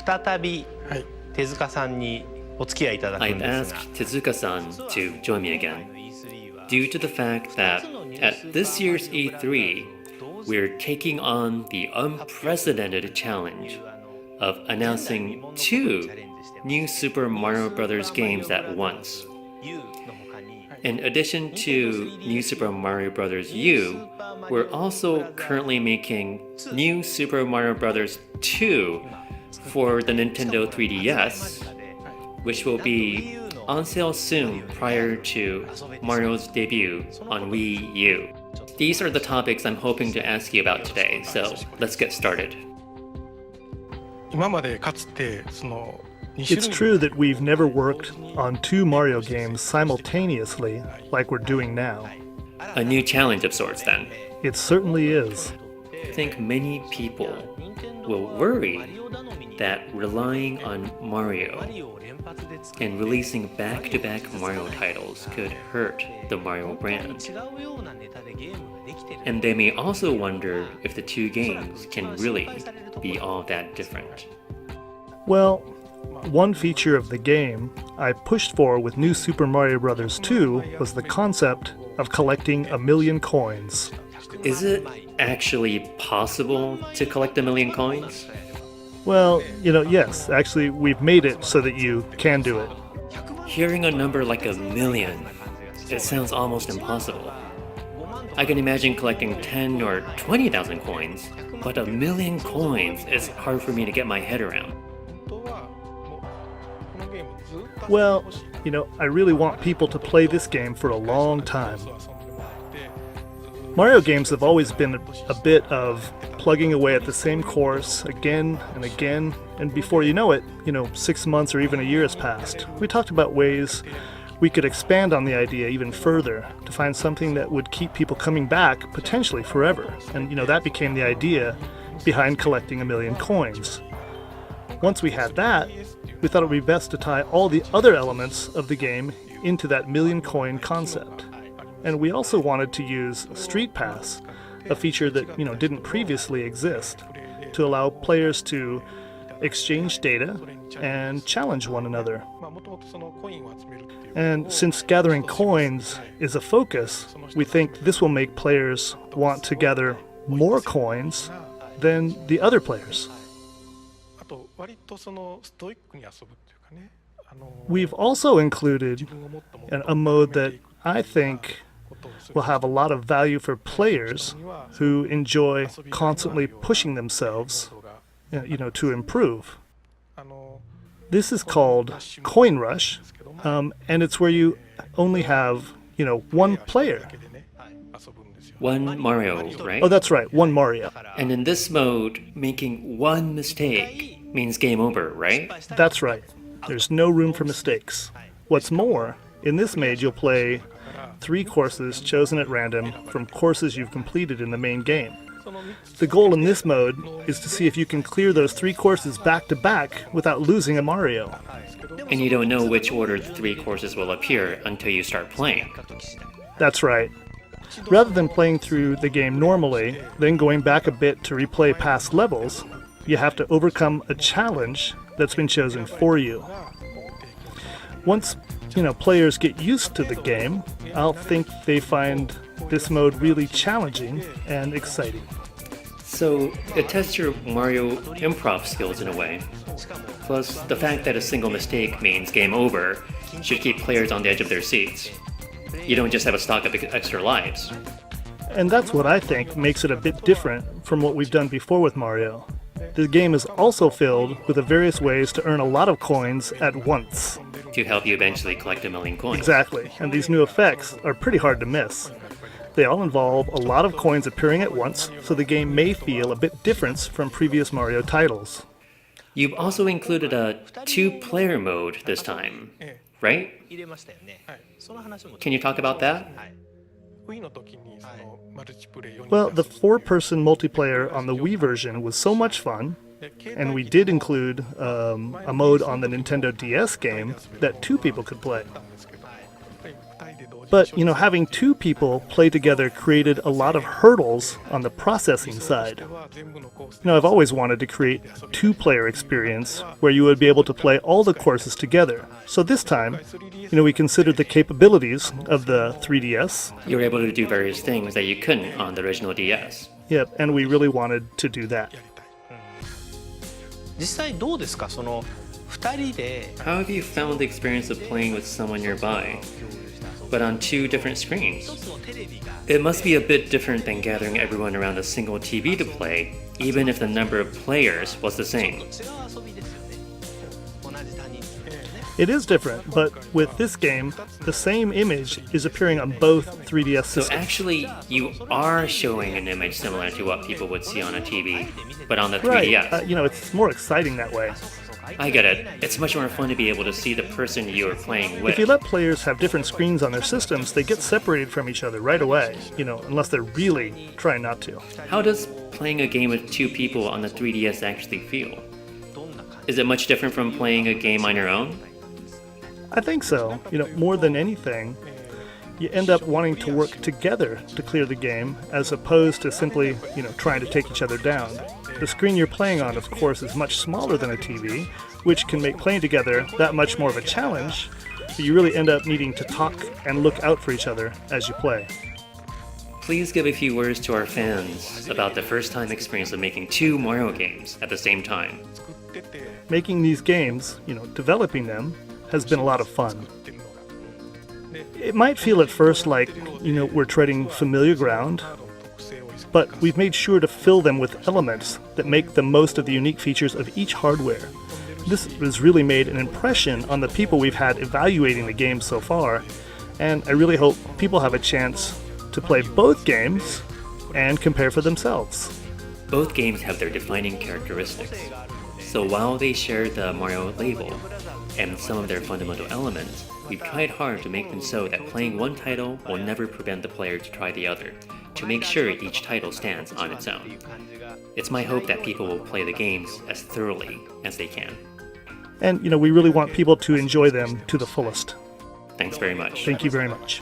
再び手塚さんにお付き合いいただくん I've ですが asked Tezuka-san to join me again due to the fact that at this year's E3, we're taking on the unprecedented challenge of announcing 2 new Super Mario Bros. Games at once. In addition to New Super Mario Bros. U, we're also currently making New Super Mario Bros. 2 for the Nintendo 3DS, which will be on sale soon prior to Mario's debut on Wii U. These are the topics I'm hoping to ask you about today, so let's get started. It's true that we've never worked on 2 Mario games simultaneously like we're doing now. A new challenge of sorts, then. It certainly is. I think many people will worry that relying on Mario and releasing back-to-back Mario titles could hurt the Mario brand. And they may also wonder if the 2 games can really be all that different. Well, one feature of the game I pushed for with New Super Mario Bros. 2 was the concept of collecting 1,000,000 coins. Is it actually possible to collect 1,000,000 coins? Well, yes, actually we've made it so that you can do it. Hearing a number like 1,000,000, it sounds almost impossible. I can imagine collecting 10 or 20,000 coins, but 1,000,000 coins is hard for me to get my head around. Well, I really want people to play this game for a long time. Mario games have always been a bit of plugging away at the same course again and again, and before you know it, 6 months or even a year has passed. We talked about ways we could expand on the idea even further to find something that would keep people coming back potentially forever, and that became the idea behind collecting 1,000,000 coins. Once we had that, we thought it would be best to tie all the other elements of the game into that 1,000,000 coin concept. And we also wanted to use Street Pass, a feature that didn't previously exist, to allow players to exchange data and challenge one another. And since gathering coins is a focus, we think this will make players want to gather more coins than the other players. We've also included a mode that I think will have a lot of value for players who enjoy constantly pushing themselves, to improve. This is called Coin Rush, and it's where you only have, one player. One Mario, right? Oh, that's right, one Mario. And in this mode, making one mistake means game over, right? That's right. There's no room for mistakes. What's more, in this mode you'll play 3 courses chosen at random from courses you've completed in the main game. The goal in this mode is to see if you can clear those 3 courses back to back without losing a Mario. And you don't know which order the 3 courses will appear until you start playing. That's right. Rather than playing through the game normally, then going back a bit to replay past levels, you have to overcome a challenge that's been chosen for you. Once, players get used to the game, I'll think they find this mode really challenging and exciting. So it tests your Mario improv skills in a way. Plus, the fact that a single mistake means game over should keep players on the edge of their seats. You don't just have a stock of extra lives. And that's what I think makes it a bit different from what we've done before with Mario. The game is also filled with the various ways to earn a lot of coins at once. To help you eventually collect 1,000,000 coins. Exactly, and these new effects are pretty hard to miss. They all involve a lot of coins appearing at once, so the game may feel a bit different from previous Mario titles. You've also included a 2-player mode this time, right? Can you talk about that? Well, the 4-person multiplayer on the Wii version was so much fun, and we did include a mode on the Nintendo DS game that 2 people could play. But, having two people play together created a lot of hurdles on the processing side. I've always wanted to create a two-player experience where you would be able to play all the courses together. So this time, we considered the capabilities of the 3DS. You were able to do various things that you couldn't on the original DS. Yep, and we really wanted to do that. 実際どうですか、その2人で How have you found the experience of playing with someone nearby, but on two different screens? It must be a bit different than gathering everyone around a single TV to play, even if the number of players was the same. It is different, but with this game, the same image is appearing on both 3DS systems. So actually, you are showing an image similar to what people would see on a TV, but on the 3DS. Right, it's more exciting that way. I get it. It's much more fun to be able to see the person you are playing with. If you let players have different screens on their systems, they get separated from each other right away, unless they're really trying not to. How does playing a game with two people on the 3DS actually feel? Is it much different from playing a game on your own? I think so. More than anything, you end up wanting to work together to clear the game as opposed to simply, trying to take each other down. The screen you're playing on, of course, is much smaller than a TV, which can make playing together that much more of a challenge, but you really end up needing to talk and look out for each other as you play. Please give a few words to our fans about the first-time experience of making two Mario games at the same time. Making these games, developing them, has been a lot of fun. It might feel at first like, we're treading familiar ground, but we've made sure to fill them with elements that make the most of the unique features of each hardware. This has really made an impression on the people we've had evaluating the game so far, and I really hope people have a chance to play both games and compare for themselves. Both games have their defining characteristics, so while they share the Mario label and some of their fundamental elements, we've tried hard to make them so that playing one title will never prevent the player to try the other, to make sure each title stands on its own. It's my hope that people will play the games as thoroughly as they can. And, we really want people to enjoy them to the fullest. Thanks very much. Thank you very much.